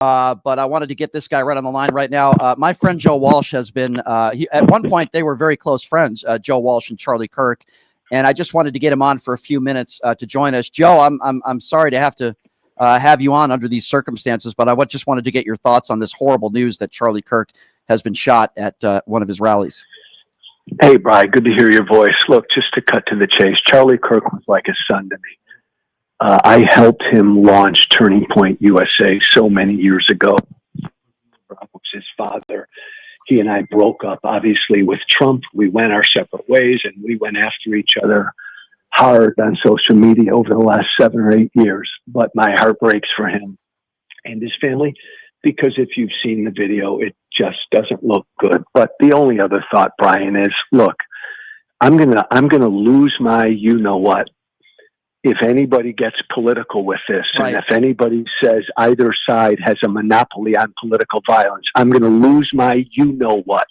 but I wanted to get this guy right on the line right now. My friend Joe Walsh has been, at one point, they were very close friends, Joe Walsh and Charlie Kirk. And I just wanted to get him on for a few minutes to join us. Joe, I'm sorry to have you on under these circumstances, but I just wanted to get your thoughts on this horrible news that Charlie Kirk has been shot at one of his rallies. Hey, Brian, good to hear your voice. Look, just to cut to the chase, Charlie Kirk was like a son to me. I helped him launch Turning Point USA so many years ago. His father, he and I broke up, obviously, with Trump. We went our separate ways, and we went after each other hard on social media over the last 7 or 8 years. But my heart breaks for him and his family, because if you've seen the video, it just doesn't look good. But the only other thought, Brian, is, look, I'm gonna lose my you-know-what if anybody gets political with this, right, and if anybody says either side has a monopoly on political violence. I'm going to lose my you-know-what.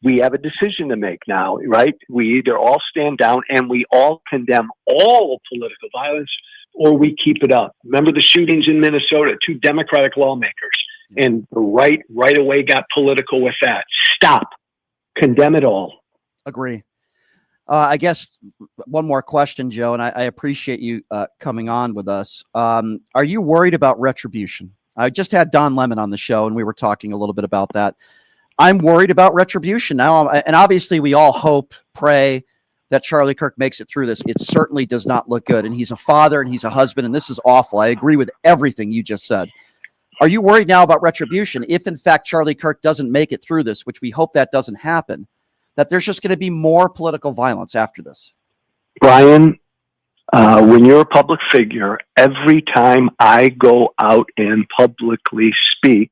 We have a decision to make now, right? We either all stand down and we all condemn all political violence, or we keep it up. Remember the shootings in Minnesota, 2 Democratic lawmakers, and the right away got political with that. Stop. Condemn it all. Agree. I guess one more question, Joe, and I appreciate you coming on with us. Are you worried about retribution? I just had Don Lemon on the show, and we were talking a little bit about that. I'm worried about retribution now, and obviously we all hope, pray that Charlie Kirk makes it through this. It certainly does not look good, and he's a father, and he's a husband, and this is awful. I agree with everything you just said. Are you worried now about retribution if, in fact, Charlie Kirk doesn't make it through this, which we hope that doesn't happen, that there's just going to be more political violence after this? Brian, when you're a public figure, every time I go out and publicly speak,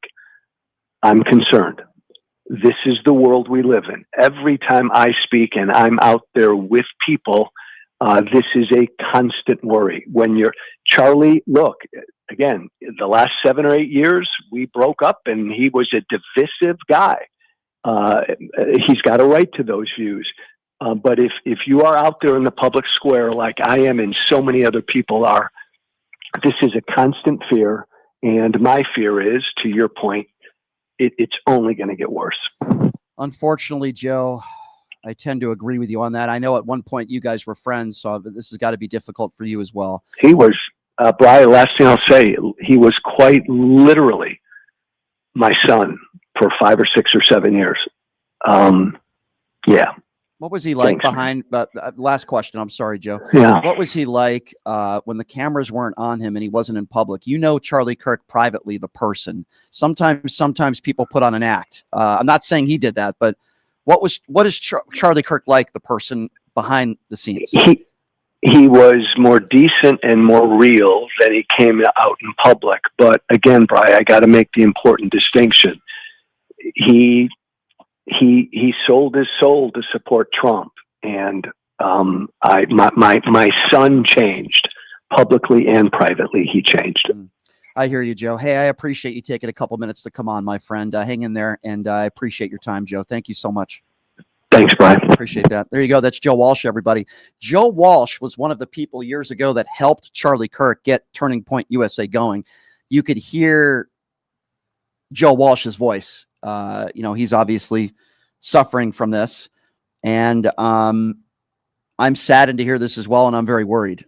I'm concerned. This is the world we live in. Every time I speak and I'm out there with people, this is a constant worry. When you're Charlie, look, again, the last 7 or 8 years, we broke up and he was a divisive guy. He's got a right to those views. But if you are out there in the public square like I am and so many other people are, this is a constant fear. And my fear is, to your point, it's only going to get worse. Unfortunately, Joe, I tend to agree with you on that. I know at one point you guys were friends, so this has got to be difficult for you as well. He was, Brian, last thing I'll say, he was quite literally my son for 5 or 6 or 7 years. Yeah. What was he like behind? Last question. I'm sorry, Joe. Yeah. What was he like when the cameras weren't on him and he wasn't in public? You know, Charlie Kirk privately, the person. Sometimes people put on an act. I'm not saying he did that, but what is Charlie Kirk like, the person behind the scenes? He was more decent and more real than he came out in public. But again, Brian, I got to make the important distinction. He sold his soul to support Trump, and my son changed publicly and privately. He changed. I hear you, Joe. Hey, I appreciate you taking a couple minutes to come on, my friend. Hang in there, and I appreciate your time, Joe. Thank you so much. Thanks, Brian. Appreciate that. There you go. That's Joe Walsh, everybody. Joe Walsh was one of the people years ago that helped Charlie Kirk get Turning Point USA going. You could hear Joe Walsh's voice. He's obviously suffering from this, and I'm saddened to hear this as well, and I'm very worried.